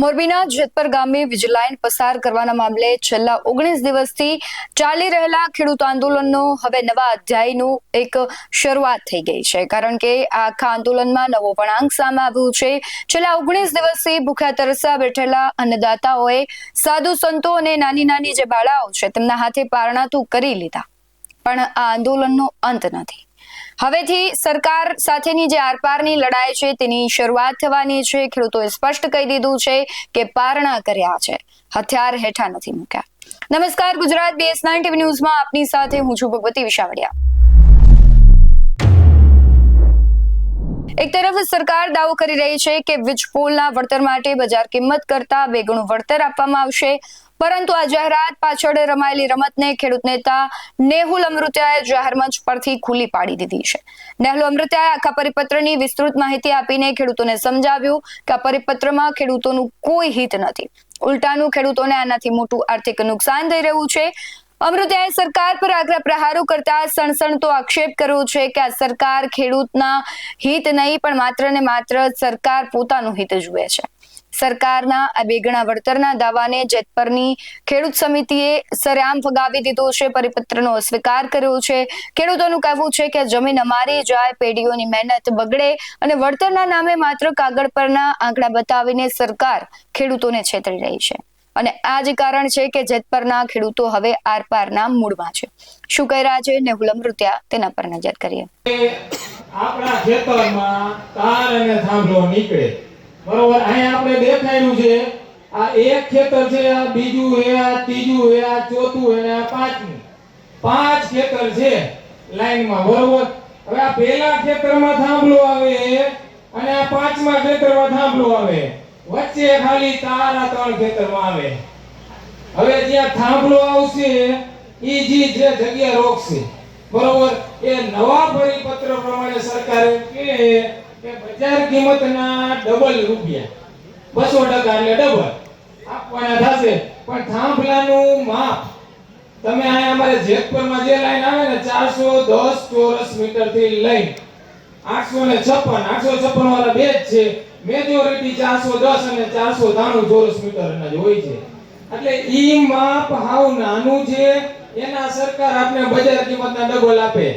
મોરબીના જેતપર ગામે વીજ લાઇન પસાર કરવાના મામલે છેલ્લા 19 દિવસથી ચાલી રહેલા ખેડૂત આંદોલનનો હવે નવા અધ્યાયનું એક શરૂઆત થઈ ગઈ છે, કારણ કે આખા આંદોલનમાં નવો વળાંક સામે આવ્યું છે। છેલ્લા 19 દિવસથી ભૂખ્યા તરસ્યા બેઠેલા અન્નદાતાઓએ સાધુ સંતો અને નાની નાની જે બાળાઓ છે તેમના હાથે પારણાતું કરી લીધા, પણ આ આંદોલનનો અંત નથી। હવેથી સરકાર સાથેની જે આરપારની લડાઈ છે તેની શરૂઆત થવાની છે। ખેડૂતોએ સ્પષ્ટ કહી દીધું છે કે પારણા કર્યા છે, હથિયાર હેઠા નથી મૂક્યા। નમસ્કાર, ગુજરાત BS9 TV ન્યૂઝમાં આપની સાથે હું છું ભગવતી વિશાવડિયા। એક તરફ સરકાર દાવો કરી રહી છે કે વીજ પોલના વળતર માટે બજાર કિંમત કરતા 2 ગણું વળતર આપવામાં આવશે, પરંતુ આ જાહેરાત પાછળ રમાયેલી રમતને ખેડૂત નેતા નેહુલ અમૃતિયાએ જાહેર મંચ પરથી ખુલ્લી પાડી દીધી છે। નેહુલ અમૃતિયાએ આખા પરિપત્રની વિસ્તૃત માહિતી આપીને ખેડૂતોને સમજાવ્યું કે આ પરિપત્રમાં ખેડૂતોનું કોઈ હિત નથી, ઉલટાનું ખેડૂતોને આનાથી મોટું આર્થિક નુકસાન થઈ રહ્યું છે। અમૃતિયાએ સરકાર પર આકરા પ્રહારો કરતા સણસણતો આક્ષેપ કર્યો છે કે આ સરકાર ખેડૂતના હિત નહીં પણ માત્ર ને માત્ર સરકાર પોતાનું હિત જુએ છે। સરકારના આ 2 ગણા વળતરના દાવાને જેતપરની ખેડૂત સમિતિએ સરેઆમ ફગાવી દીધો છે, પરિપત્રનો અસ્વીકાર કર્યો છે। ખેડૂતોનું કહેવું છે કે જમીન અમારી જાય, પેઢીઓની મહેનત બગડે અને વળતરના નામે માત્ર કાગળ પરના આંકડા બતાવીને સરકાર ખેડૂતોને છેતરી રહી છે, અને આ જ કારણ છે કે જેતપરના ખેડૂતો હવે આરપારના મૂડમાં છે। શું કહી રહ્યા છે નેહુલ અમૃતિયા, તેના પર નજર કરીએ। આપણા ખેતરમાં તાર અને થાંભલો નીકળે, બરોબર। અહીંયા આપણે દેખાડ્યું છે, આ એક ખેતર છે, આ બીજું છે, આ ત્રીજું છે, આ ચોથું છે અને આ પાંચમું, 5 ખેતર છે લાઈનમાં, બરોબર। હવે આ પહેલા ખેતરમાં થાંભલો આવે અને આ 5મા ખેતરમાં થાંભલો આવે, વચ્ચે ખાલી તાર આ 3 ખેતરમાં આવે। હવે જ્યાં થાંભલો આવશે ઈ જે જગ્યા રોકશે, બરોબર। એ નવા પરિપત્ર પ્રમાણે સરકારે કે બજાર કિંમતના ડબલ રૂપિયા, 200% એટલે ડબલ આપવાના થશે, પણ થાંભલાનું માપ તમે આ અમારે જેતપરમાં જે લાઈન આવે ને 410 ચોરસ મીટર થી લઈ 856 વાળા બે જ છે, મેજોરિટી 410 અને 493 ચોરસ મીટરના જ હોય છે, એટલે ઈ માપ હાવ નાનું છે, એના સરકાર આપણે બજાર કિંમતના ડબલ આપે,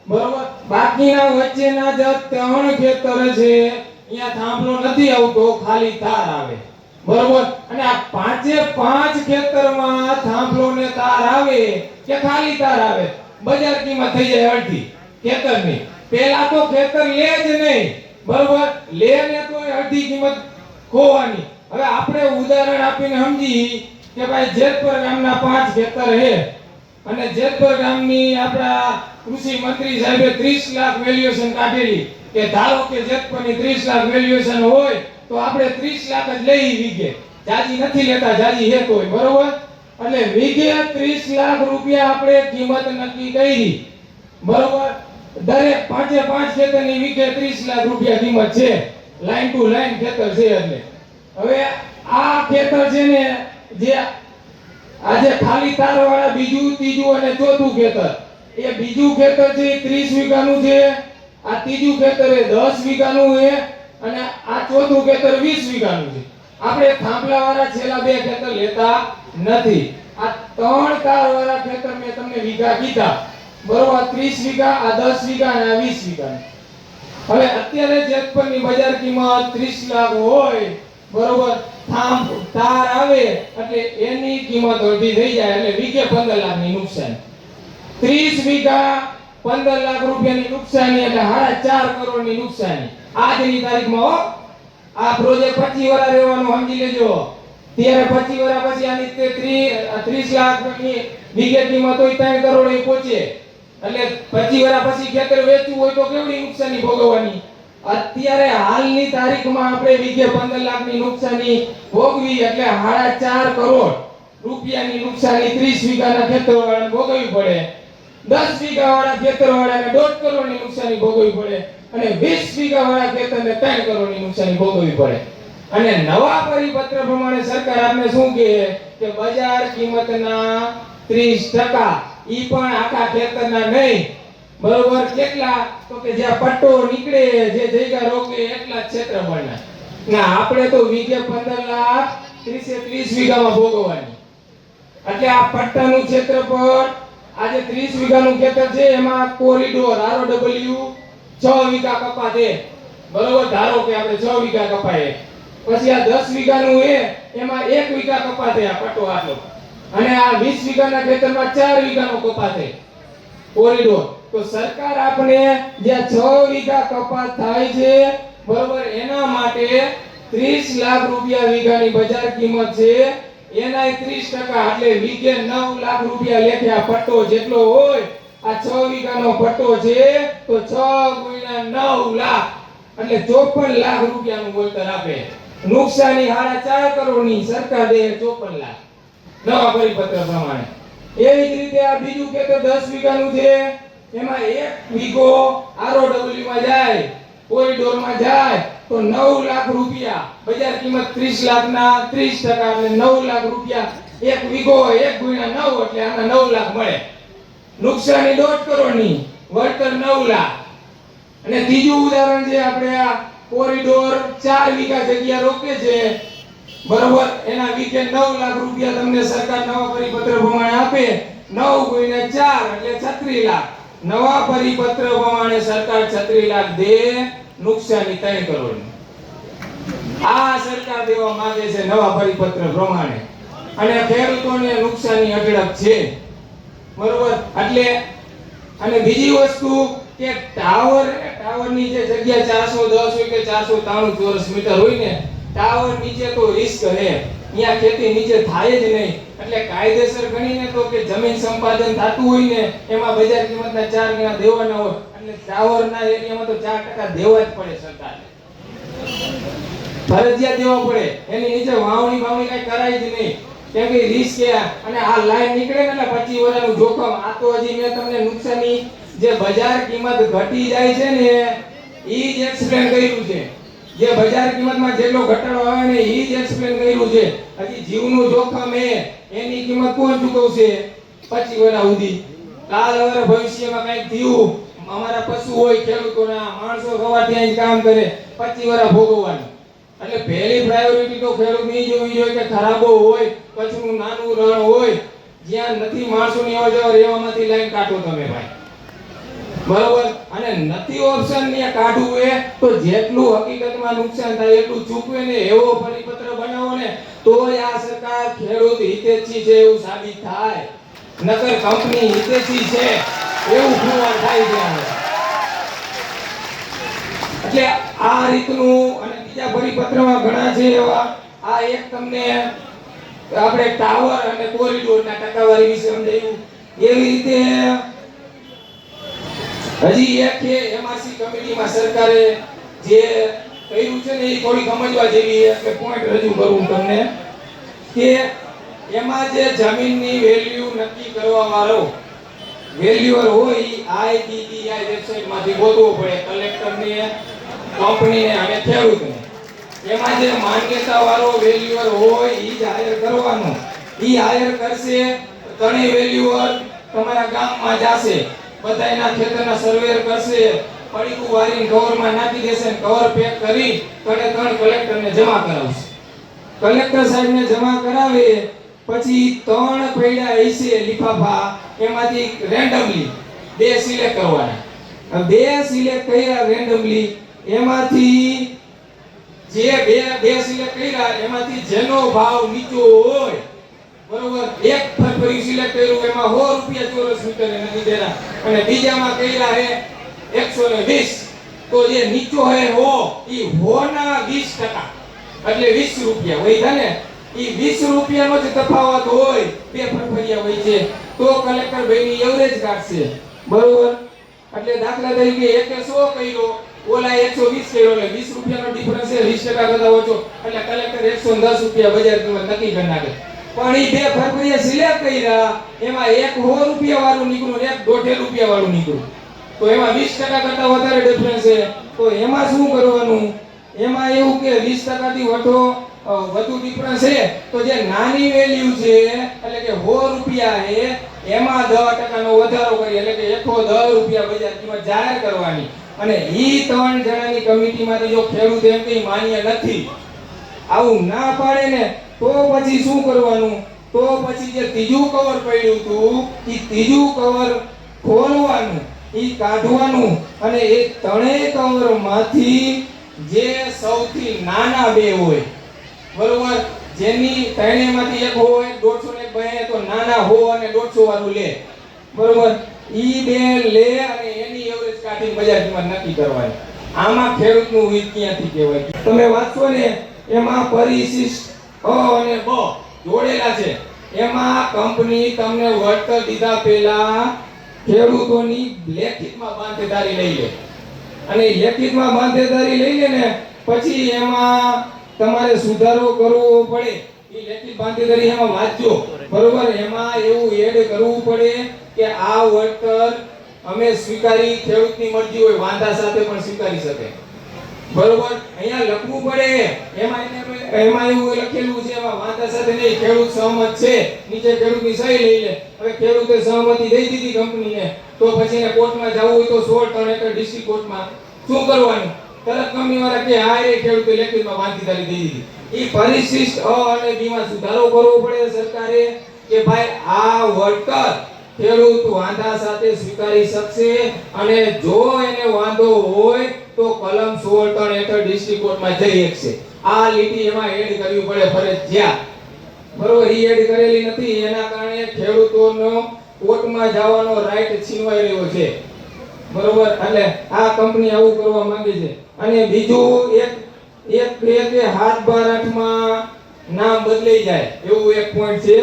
બરોબર। બાકીના વચ્ચેના જે 3 ખેતર છે અહીંયા થાંભલો નથી આવતો, ખાલી તાર આવે, બરોબર। અને આ 5 ખેતરમાં થાંભલો ને તાર આવે કે ખાલી તાર આવે, બજાર કિંમત થઈ જાય અડધી ખેતરની। પહેલા તો ખેતર લે જ નહીં, બરોબર, લે ને તો અડધી કિંમત ખોવાની। હવે આપણે ઉદાહરણ આપીને સમજી કે ભાઈ જેતપર ગામના 5 ખેતર છે અને જેતપર ગામની આપણા કૃષિ મંત્રી સાહેબે 30 લાખ વેલ્યુએશન કાઢેલી કે ધારો કે જેતપરની 30 લાખ વેલ્યુએશન હોય તો આપણે 30 લાખ જ લઈ વીઘે, જાજી નથી લેતા, જાજી હે તોય, બરોબર। એટલે વીઘે 30 લાખ રૂપિયા આપણે કિંમત નક્કી કરી, બરોબર। દરેક 5 ખેતરની વીઘે 30 લાખ રૂપિયા કિંમત છે, લાઈન ટુ લાઈન ખેતર છે। એટલે હવે આ ખેતર છે ને જે આજે ખાલી તાર વાળા બીજું, ત્રીજું અને ચોથું ખેતર, એ બીજું ખેતર છે 30 વીઘાનું છે, આ ત્રીજું ખેતર એ 10 વીઘાનું છે અને આ ચોથું ખેતર 20 વીઘાનું છે। આપણે થાંભલા વાળા છેલ્લા 2 ખેતર લેતા નથી, આ 3 તાર વાળા ખેતર મેં તમને વીઘા કીધા, બરોબર। 30 વીઘા, આ 10 વીઘા અને આ 20 વીઘા। હવે અત્યારે જેતપરની બજાર કિંમત 30 લાખ હોય, બરોબર, તાર આવે એટલે એની કિંમત અડધી થઈ જાય, એટલે વીઘે 15 લાખની નુકસાન, 30 વીઘા 15 લાખ રૂપિયાની નુકસાની, એટલે 4.5 કરોડની નુકસાની આજની તારીખમાં હો। આ પ્રોજેક્ટ 25 વર્ષ રહેવાનું સમજી લેજો, ત્યારે 25 વર્ષ પછી આની 30 લાખની વીઘે કિંમત હોય 3 કરોડ એ પહોંચે, એટલે 25 વર્ષ પછી ખેતર વેચવું હોય તો કેવડી નુકસાની ભોગવવાની। અત્યારે હાલની તારીખમાં આપણે વીઘે 15 લાખની નુકસાની ભોગવી એટલે 4.5 કરોડ રૂપિયાની નુકસાની 30 વીઘાના ખેતરવાળાને ભોગવવી પડે, 10 વીઘાવાળા ખેતરવાળાને 1.5 કરોડની નુકસાની ભોગવવી પડે અને 20 વીઘાવાળા ખેતરને 3 કરોડની નુકસાની ભોગવવી પડે। અને નવા પરિપત્ર પ્રમાણે સરકાર આપણે શું કહે કે બજાર કિંમતના 30% ઈ પણ આખા ખેતરના નહીં, બરોબર। કેટલા તો કે જ્યાં પટ્ટો નીકળે, જે જગ્યા રોકે એટલા ક્ષેત્રફળના, ના આપણે તો વીઘે 15 લાખ 30 વીઘામાં ભોગવવાની. એટલે આ પટ્ટાનું ક્ષેત્રફળ આજે 30 વીઘાનું ખેતર છે, એમાં કોરિડોર ROW 6 વીઘા કપાતે, બરોબર. ધારો કે આપણે 6 વીઘા કપાય, પછી આ 10 વીઘાનું એમાં 1 વીઘા કપાતે આ પટ્ટો આટલો, અને આ 20 વીઘાના ખેતરમાં 4 વીઘાનો કપાતે કોરિડોર. તો સરકાર આપણે જે 6 વીઘા કપાત થાય છે, બરોબર, એના માટે 30 લાખ રૂપિયા વીઘાની બજાર કિંમત છે, એના 30% એટલે વીઘે 9 લાખ રૂપિયા લેખે આ પટ્ટો જેટલો હોય, આ 6 વીઘાનો પટ્ટો છે, તો 6 ગુણ્યા 9 લાખ એટલે 54 લાખ રૂપિયાનું વળતર આપે. નુકસાની 4.5 કરોડની સરકાર દે 54 લાખ નવા પરિપત્ર પ્રમાણે. એવી જ રીતે આ બીજું ખેતર 10 વીઘાનું છે, એમાં 1 વીઘો ROW માં જાય, કોરિડોરમાં જાય, તો 9 લાખ રૂપિયા, બજાર કિંમત 30 લાખના 30% એટલે 9 લાખ રૂપિયા 1 વીઘો, 1 ગુણ્યા 9 એટલે આના 9 લાખ મળે. નુકસાની 1.5 કરોડની, વળતર 9 લાખ. અને ત્રીજું ઉદાહરણ છે, આપણે આ કોરિડોર 4 વીઘા જગ્યા રોકે છે, બરોબર, એના વીઘે 9 લાખ રૂપિયા તમને સરકાર નવા પરિપત્ર પ્રમાણે આપે, 9 ગુણ્યા 4 એટલે 36 લાખ. નવા પરિપત્ર પ્રમાણે સરકાર 36 લાખ દે, નુકસાની 3 કરોડ. આ સરકાર દેવા માંગે છે નવા પરિપત્ર પ્રમાણે, અને ખેડૂતોને નુકસાની અઢળક છે, બરોબર. એટલે અને બીજી વસ્તુ કે ટાવરની જે જગ્યા 410 હોય કે 493 ચોરસ મીટર હોય ને, ટાવર નીચે તો રિસ્ક છે, અહીંયા ખેતી નીચે થાય જ નહીં. એટલે કાયદેસર ગણીને તો કે જમીન સંપાદન થતું હોય ને, એમાં બજાર કિંમતના 4 ગણા દેવાના હોય, એટલે ટાવરના એરિયામાં તો 4% દેવા જ પડે સરકારને, ફરજિયાત દેવા પડે. એની નીચે વાવણી કઈ કરાય જ નહીં, કેમ કે રિસ્ક છે. અને આ લાઈન નીકળે ને એટલે 25 વર્ષનું જોખમ. આ તો હજી મેં તમને નુકસાની જે બજાર કિંમત ઘટી જાય છે ને, ઈ જ એક્સપ્લેન કર્યું છે. જે બજાર કિંમતમાં જેટલો ઘટાડો આવે ને, ઈ જ એક્સપ્લેન કર્યું છે. હજી જીવનું જોખમ એની કિંમત કોણ ચૂકવશે 25 વર્ષ સુધી? કાલ હવે ભવિષ્યમાં કંઈક થયું, અમારા પશુ હોય, ખેડૂતોના માણસો સવારથી અહીં કામ કરે, 25 વર્ષ ભોગવવાનું. એટલે પહેલી પ્રાયોરિટી તો ખેડૂતની જોવી જોઈએ કે ખરાબો હોય, કચ્છનું નાનું રણ હોય, જ્યાં નથી માણસોની અવર રહેવામાંથી લાઈન કાઢો તમે ભાઈ, બરોબર. અને નથી ઓપ્શન ને કાઢવું તો જેટલું હકીકતમાં નુકસાન થાય એટલું ચૂકવે ને એવો પરિપત્ર બનાવો ને, તો આ સરકાર ખેડૂત હિતેચ્છી છે એવું સાબિત થાય, નકર કંપની હિતેચ્છી છે એવું પુરવાર થાય છે. એટલે આ રીતનું અને બીજા પરિપત્રમાં ઘણા છે એવા. આ એક તમને આપણે ટાવર અને કોરિડોરના ટકાવારી વિશે સમજાયું. એવી રીતે હજી એક છે એમઆરસી કમિટીમાં સરકારે જે કર્યું છે ને, એ થોડી સમજવા જેવી એટલે પોઈન્ટ રજૂ કરું તમને કે એમાં જે જમીનની વેલ્યુ નક્કી કરવા વાળો વેલ્યુઅર હોય, IDBI વેબસાઇટમાંથી ગોતવો પડે, કલેક્ટરને, કંપનીને અને ખેડૂતને. એમાં જે માન્યતા વાળો વેલ્યુઅર હોય ઈ જ હાયર કરવાનો. ઈ હાયર કરશે, ત્રણેય વેલ્યુઅર તમારા ગામમાં જાશે, બધાયના ખેતરના સર્વેર કરશે, પડીકું વારીને કવરમાં નાખી દેશે, કવર પેક કરી ત્રણે કલેક્ટરને જમા કરાવશે. કલેક્ટર સાહેબને જમા કરાવે પછી 3 પૈડા હશે લિફાફા, એમાંથી રેન્ડમલી 2 સિલેક્ટ કરવાના. 2 સિલેક્ટ કર્યા રેન્ડમલી, એમાંથી જે બે સિલેક્ટ કર્યા એમાંથી જેનો ભાવ નીચો હોય, બરોબર, એક ફરફરી સિલેક્ટ કર્યું એમાં 100 રૂપિયા ચોરસ મીટરે નથી દેના, અને બીજામાં કર્યા હે 120, તો જે નીચો હે 100, ઈ 100 ના 20% એટલે 20 રૂપિયા હોય ને. ઈ 20 રૂપિયાનો જ તફાવત હોય, બે ફરફરિયા હોય છે, તો કલેક્ટર ભાઈની એવરેજ કાઢશે, બરોબર. એટલે દાખલા તરીકે એકે 100 કર્યો, ઓલા 120 કર્યો, એટલે 20 રૂપિયાનો ડિફરન્સ છે, 20% કરતા ઓછો, એટલે કલેક્ટર 110 રૂપિયા બજાર કિંમત નક્કી કરી નાખે. પણ ઈ બે ફરફરિયા સિલેક્ટ કર્યા, એમાં એક 100 રૂપિયા વાળું નીકળ્યું ને એક 150 રૂપિયા વાળું નીકળ્યું, તો એમાં 20% કરતા વધારે ડિફરન્સ છે. તો એમાં શું કરવાનું? એમાં એવું કે 20% થી વધુ ડિફરન્સ છે, તો જે નાની વેલ્યુ છે એટલે કે 100 રૂપિયા છે, એમાં 10% નો વધારો કરી, એટલે કે 110 રૂપિયા બજાર કિંમત જાહેર કરવાની. અને ઈ 3 જણાની કમિટીમાંથી જો ખેડૂત એમ કે માન્ય નથી, આવું ના પાડે ને, તો પછી શું કરવાનું? તો પછી જે ત્રીજું કવર પડ્યું હતું, ઈ ત્રીજું કવર ખોલવાનું, ઈ કાઢવાનું, અને એ ત્રણેય કવરમાંથી જે સૌથી નાના બે હોય, બરોબર, જેની ત્રણેયમાંથી એક હોય 150 ને એક બને તો નાના હો અને 150 વાળું લે, બરોબર, ઈ બે લે અને એની એવરેજ કાઢીને બજાર કિંમત નક્કી કરવાની. આમાં ખેડૂતનું હિત ક્યાંથી કહેવાય? તમે વાંચો ને, એમાં પરિશિષ્ટ અ અને બ જોડેલા છે. એમાં કંપની તમને વળતર દીધા પહેલા ખેડૂતોની લેખિતમાં બાંધેદારી લઈ લે, અને લેખિતમાં બાંધેદારી લઈ લે ને પછી એમાં તમારે સુધારો કરવો પડે. એ લેખિત બાંધેદારી એમાં વાંચજો, બરોબર, એમાં એવું એડ કરવું પડે કે આ વળતર અમે સ્વીકારી, ખેડૂતની મરજી હોય વાંધા સાથે પણ સ્વીકારી શકે, બરોબર, અહીંયા લખવું પડે. એમાં એવું લખેલું છે, એમાં વાંધા સાથે નહીં, ખેડૂત સહમત છે, નીચે ખેડૂતની સહી લઈ લે. હવે ખેડૂતે સહમતિ દઈ દીધી કંપનીને, તો પછી એને કોર્ટમાં જવું હોય તો 16 હેઠળ ડિસ્ટ્રિક્ટ કોર્ટમાં શું કરવાનું? તરત કંપનીવાળા કે હા એ ખેડૂતે લેખિતમાં બાંધીદારી દઈ દીધી. ઈ પરિશિષ્ટ અ અને બી માં સુધારો કરવો પડે સરકારે કે ભાઈ આ વળતર ખેડૂત વાંધા સાથે સ્વીકારી શકશે, અને જો એને વાંધો હોય તો કલમ 16 હેઠળ ડિસ્ટ્રિક્ટ કોર્ટમાં જઈ શકશે. આ લીટી એમાં એડ કરવી પડે ફરજિયાત, બરોબર. ઈ એડ કરેલી નથી, એના કારણે ખેડૂતોનો કોર્ટમાં જવાનો રાઈટ છીનવાઈ રહ્યો છે, બરોબર. એટલે આ કંપની આવું કરવા માંગે છે. અને બીજું એક 7/12 માં નામ બદલાઈ જાય એવું એક પોઈન્ટ છે,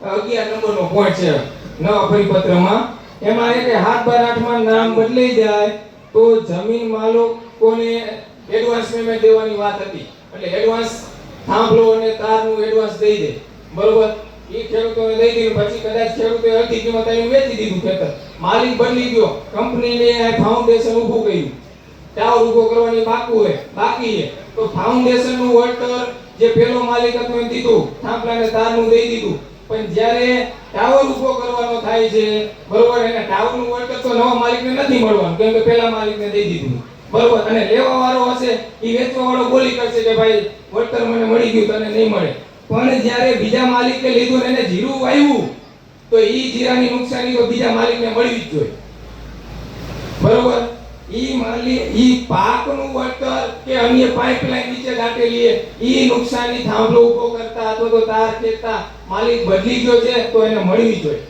11 નંબરનો પોઈન્ટ છે નવા પરિપત્રમાં. એમાં એક 7/12 માં નામ બદલાઈ જાય તો જમીન માલિકોને એડવાન્સ પેમેન્ટ દેવાની વાત હતી, એટલે એડવાન્સ થાંભલો અને તારનું એડવાન્સ દઈ દે, બરોબર. એ ખેડૂતોને દઈ દીધું, પછી કદાચ ખેડૂતે અડધી કિંમત આવીને વેચી દીધું ખેતર, માલિક બદલી ગયો, કંપનીને ફાઉન્ડેશન ઊભું કર્યું, ટાવર ઊભો કરવાની બાકી છે, તો ફાઉન્ડેશનનું વળતર જે પેલો માલિક હતો એને દીધું, થાંભલાને તારનું દઈ દીધું, પણ જ્યારે ટાવર ઊભો કરવાનો થાય છે, બરોબર, એને ટાવરનું વળતર તો નવા માલિકને નથી મળવાનું, કેમ કે પેલા માલિકને દઈ દીધું, બરોબર. અને લેવા વાળો હશે એ વેચવા વાળો બોલી કરશે કે ભાઈ વળતર મને મળી ગયું, તને નહીં મળે. પણ જ્યારે બીજા માલિકે લીધું ને એને જીરું વાવ્યું તો ઈ જીરાની નુકસાની તો બીજા માલિકને મળવી જ જોઈએ, બરોબર. ઈ પાકનું વળતર કે અન્ય પાઇપલાઇન નીચે દાટેલી ઈ નુકસાની થાંભલો ઉભો કરતા અથવા તો તાર ખેંચતા માલિક બદલી ગયો છે તો એને મળવી જોઈએ.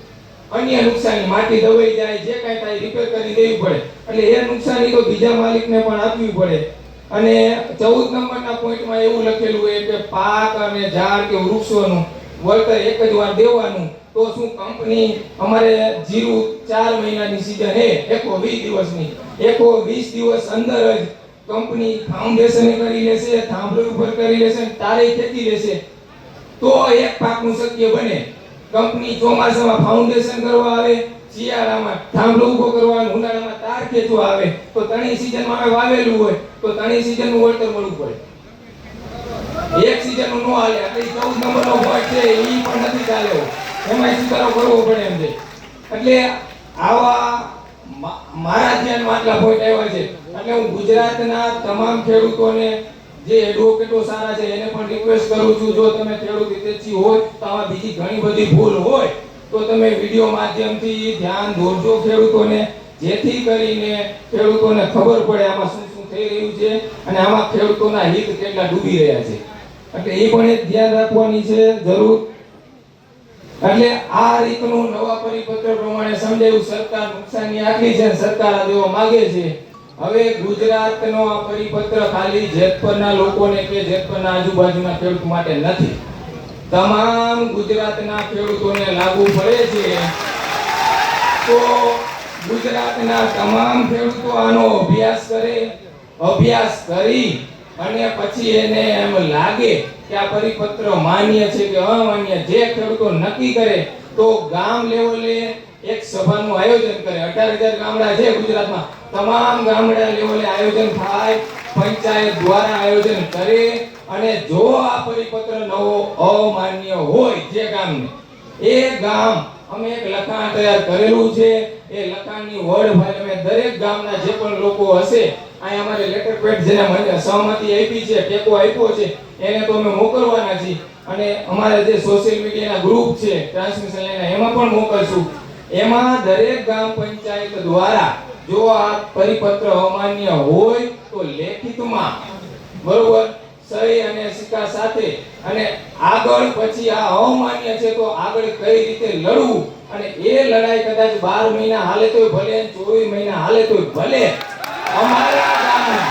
અન્ય નુકસાની માટી દબાઈ જાય, જે કાંઈ થાય રિપેર કરી દેવી પડે, એટલે એ નુકસાની તો બીજા માલિકને પણ આપવી પડે. અને 14 નંબરના પોઈન્ટમાં એવું લખેલું હોય કે પાક અને ઝાડ કે વૃક્ષોનું વળતર એક જ વાર દેવાનું. તો શું કંપની અમારે જીરું 4 મહિનાની સીઝન હે, 120 દિવસની, 120 દિવસ અંદર જ કંપની ફાઉન્ડેશન કરી લેશે, થાંભલો ઉપર કરી લેશે, તારે ખેતી લેશે, તો એક પાકનું શક્ય બને. કંપની ચોમાસામાં ફાઉન્ડેશન કરવા આવે, શિયાળામાં થાંભલો ઉભો કરવાનો, ઉનાળામાં તાર ખેંચવા આવે, તો ત્રણેય સીઝનમાં અમે વાવેલું હોય તો ત્રણેય સીઝનનું વળતર મળવું પડે. એક સીઝનનું ન હાલે. એટલે 14 નંબરનો પોઈન્ટ છે ઈ પણ નથી ચાલ્યો, એમાં સુધારો કરવો પડે એમ છે. એટલે આવા મારા ધ્યાનમાં આટલા પોઈન્ટ આવ્યા છે. એટલે હું ગુજરાતના તમામ ખેડૂતોને જે એડવોકેટો સારા છે એને પણ રિક્વેસ્ટ કરું છું, જો તમે ખેડૂત હિતેચ્છી હોય તો આમાં બીજી ઘણી બધી ભૂલ હોય તો તમે વિડિયો માધ્યમથી ધ્યાન દોરજો ખેડૂતોને, જેથી કરીને ખેડૂતોને ખબર પડે આમાં શું શું થઈ રહ્યું છે અને આમાં ખેડૂતોના હિત કેટલા ડૂબી રહ્યા છે. એટલે એ પણ એક ધ્યાન રાખવાની છે જરૂર. એટલે આ રીતનું નવા પરિપત્ર પ્રમાણે સમજાયું, સરકાર નુકસાની આટલી છે, સરકાર આ દેવા માંગે છે. હવે ગુજરાતનો આ પરિપત્ર ખાલી જેતપરના લોકોને કે જેતપરના આજુબાજુના ખેડૂત માટે નથી, તમામ ગુજરાતના ખેડૂતોને લાગુ પડે છે. તો ગુજરાતના તમામ ખેડૂતો આનો અભ્યાસ કરી અને પછી એને એમ લાગે કે આ પરિપત્ર માન્ય છે કે અમાન્ય, જે ખેડૂતો નક્કી કરે તો ગામ લેવલે એક સભાનું આયોજન કરે. 18,000 ગામડા છે ગુજરાતમાં, તમામ ગામડા લેવલે આયોજન થાય, પંચાયત દ્વારા આયોજન કરે, અને જો આ પરિપત્ર નવો અમાન્ય હોય જે ગામને, એ ગામ અમે એક લખાણ તૈયાર કરેલું છે, એ લખાણની વર્ડ ફાઇલ અમે દરેક ગામના જે પણ લોકો હશે અહીંયા અમારે લેટર પેડ જેને સહમતિ આપી છે, ટેકો આપ્યો છે, એને તો અમે મોકલવાના છીએ અને અમારા જે સોશિયલ મીડિયાના ગ્રુપ છે ટ્રાન્સમિશન લાઈનના એમાં પણ મોકલશું. એમાં દરેક ગ્રામ પંચાયત દ્વારા જો આ પરિપત્ર અમાન્ય હોય તો લેખિતમાં બરોબર સહી અને સિક્કા સાથે અને આગળ પછી આ અમાન્ય છે તો આગળ કઈ રીતે લડવું અને એ લડાઈ કદાચ 12 મહિના હાલે તોય ભલે 24 મહિના હાલે તોય ભલે અમારા ગામના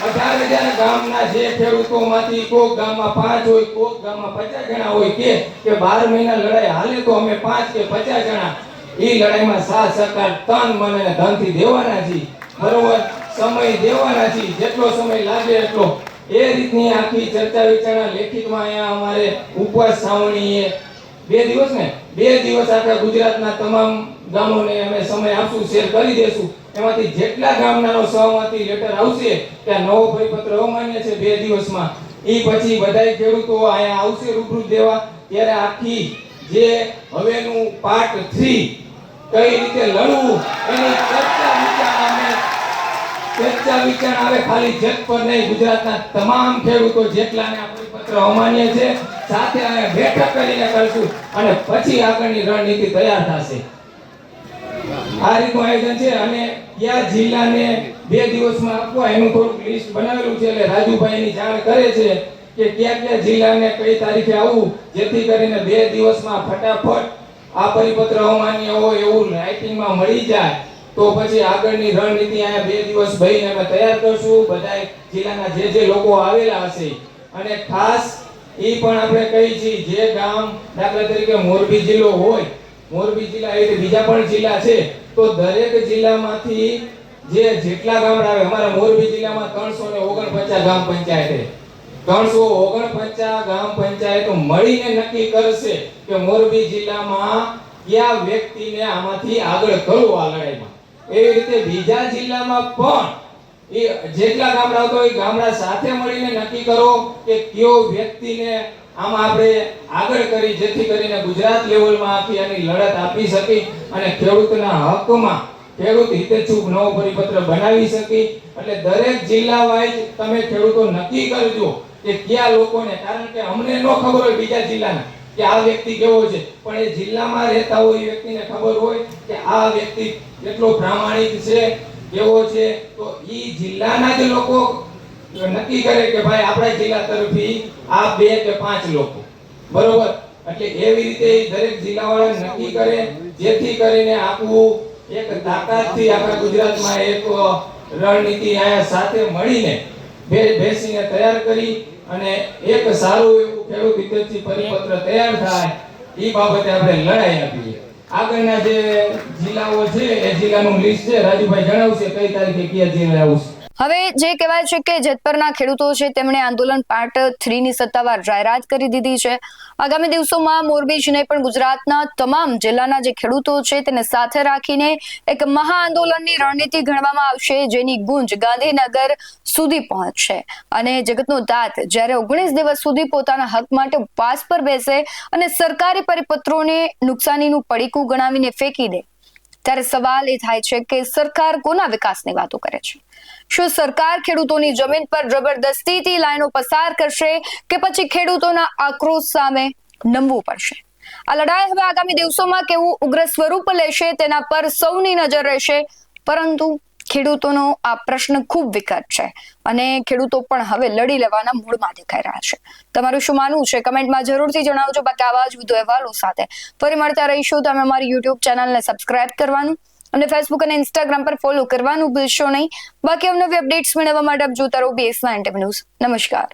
18,000 ગામના જે ખેડૂતોમાંથી કોક ગામમાં 5 હોય કોક ગામમાં 50 જણા હોય કે 12 મહિના લડાઈ હાલે તો અમે 5 કે 50 જણા એ લડાઈમાં સાથ સહકાર તન મન અને ધનથી દેવાના છીએ. બરોબર સમય દેવાના છીએ, જેટલો સમય લાગે એટલો. એ રીતની આખી ચર્ચા વિચારણા લેખિતમાં અહીંયા અમારે ઉપવાસ છાવણીએ 2 દિવસ ને 2 દિવસ આખા ગુજરાતના તમામ ગામોને અમે સમય આપશું, શેર કરી દેશું. એમાંથી જેટલા ગામનાનો સહમતિ લેટર આવશે કે નવો પરિપત્ર અમાન્ય છે 2 દિવસમાં, એ પછી બધાય ખેડૂતો અહીંયા આવશે રૂબરૂ દેવા. ત્યારે આખી જે હવેનું પાર્ટ 3 કઈ રીતે લડવું એની ચર્ચા વિચારણા આવે ખાલી જત પર નહીં, ગુજરાતના તમામ ખેડૂતો જેટલાને આ પરિપત્ર અમાન્ય છે સાથે અહીંયા બેઠક કરીને કરશું અને પછી આગળની રણનીતિ તૈયાર થશે. આ રીતનું આયોજન છે અને કયા જિલ્લાને 2 દિવસમાં આપવા એનું થોડુંક લિસ્ટ બનાવેલું છે. એટલે રાજુભાઈની જાણ કરે છે કે કયા જિલ્લાને કઈ તારીખે આવવું જેથી કરીને 2 દિવસમાં ફટાફટ આ પરિપત્ર અમાન્ય હોય એવું રાઇટિંગમાં મળી જાય તો પછી આગળની રણનીતિ અહીંયા 2 દિવસ ભઈને અમે તૈયાર કરશું. બધા જિલ્લાના જે લોકો આવેલા હશે અને ખાસ એ પણ આપણે કહી છીએ જે ગામ દાખલા તરીકે મોરબી જિલ્લો હોય, મોરબી જિલ્લા એટલે બીજા પણ જિલ્લા છે તો દરેક જિલ્લામાંથી જેટલા ગામડા આવે, અમારા મોરબી જિલ્લામાં 349 ગામ પંચાયત 349 ગામ પંચાયતો મળીને નક્કી કરશે કે મોરબી જિલ્લામાં કયા વ્યક્તિને આમાંથી આગળ કરવું આ લડાઈમાં. એવી રીતે બીજા જિલ્લામાં પણ એ જેટલા ગામડા હોય એ ગામડા સાથે મળીને નક્કી કરો કે કયો વ્યક્તિને આમાં આપણે આગળ કરી જેથી કરીને ગુજરાત લેવલમાં આખી આની લડત આપી શકી અને ખેડૂતના હકમાં ખેડૂત હિતેચ્છુક નવો પરિપત્ર બનાવી શકી. એટલે દરેક જિલ્લા વાઇઝ તમે ખેડૂતો નક્કી કરજો કે કયા લોકોને, કારણ કે અમને ન ખબર હોય બીજા જિલ્લાના કે આ વ્યક્તિ કેવો છે, પણ એ જિલ્લામાં રહેતા હોય એ વ્યક્તિને ખબર હોય કે આ વ્યક્તિ કેટલો પ્રામાણિક છે, કેવો છે. તો ઈ જિલ્લાના જ લોકો નક્કી કરે કે ભાઈ આપણા જિલ્લા તરફથી આ 2 કે 5 લોકો બરોબર. એટલે એવી રીતે દરેક જિલ્લાવાળા નક્કી કરે જેથી કરીને આખું એક તાકાતથી આખા ગુજરાતમાં એક રણનીતિ આયા સાથે મળીને બેસીને તૈયાર કરી અને એક સારું એવું ખેડૂત હિતેચ્છી પરિપત્ર તૈયાર થાય એ બાબતે આપણે લડાઈ આપીએ. આગળના જે જિલ્લાઓ છે એ જિલ્લાનું લિસ્ટ છે, રાજુભાઈ જણાવશે કઈ તારીખે કયા જિલ્લા આવશે. હવે જે કહેવાય છે કે જેતપરના ખેડૂતો છે તેમણે આંદોલન પાર્ટ 3 ની સત્તાવાર જાહેરાત કરી દીધી છે. આગામી દિવસોમાં મોરબી જ નહીં પણ ગુજરાતના તમામ જિલ્લાના જે ખેડૂતો છે તેને સાથે રાખીને એક મહા આંદોલનની રણનીતિ ઘડવામાં આવશે જેની ગુંજ ગાંધીનગર સુધી પહોંચશે અને જગતનો તાત જ્યારે 19 દિવસ સુધી પોતાના હક માટે ઉપવાસ પર બેસે અને સરકારી પરિપત્રોને નુકસાનીનું પડીકું ગણાવીને ફેંકી દે ત્યારે સવાલ એ થાય છે કે સરકાર કોના વિકાસની વાતો કરે છે? શું સરકાર ખેડૂતોની જમીન પર જબરદસ્તીથી લાઈનો પસાર કરશે કે પછી ખેડૂતોના આક્રોશ સામે નમવું પડશે? આ લડાઈ હવે આગામી દિવસોમાં કેવું ઉગ્ર સ્વરૂપ લેશે તેના પર સૌની નજર રહેશે. પરંતુ ખેડૂતોનો આ પ્રશ્ન ખૂબ વિકટ છે અને ખેડૂતો પણ હવે લડી લેવાના મૂડમાં દેખાઈ રહ્યા છે. તમારું શું માનવું છે કમેન્ટમાં જરૂરથી જણાવજો. બાકી આવા જ વધુ અહેવાલો સાથે ફરી મળતા રહીશું. તમે અમારી યુટ્યુબ ચેનલને સબસ્ક્રાઇબ કરવાનું અને ફેસબુક અને ઇન્સ્ટાગ્રામ પર ફોલો કરવાનું ભૂલશો નહીં. બાકી અવનવી અપડેટ્સ મેળવવા માટે આપ જોતા રહો BS9 ન્યૂઝ. નમસ્કાર.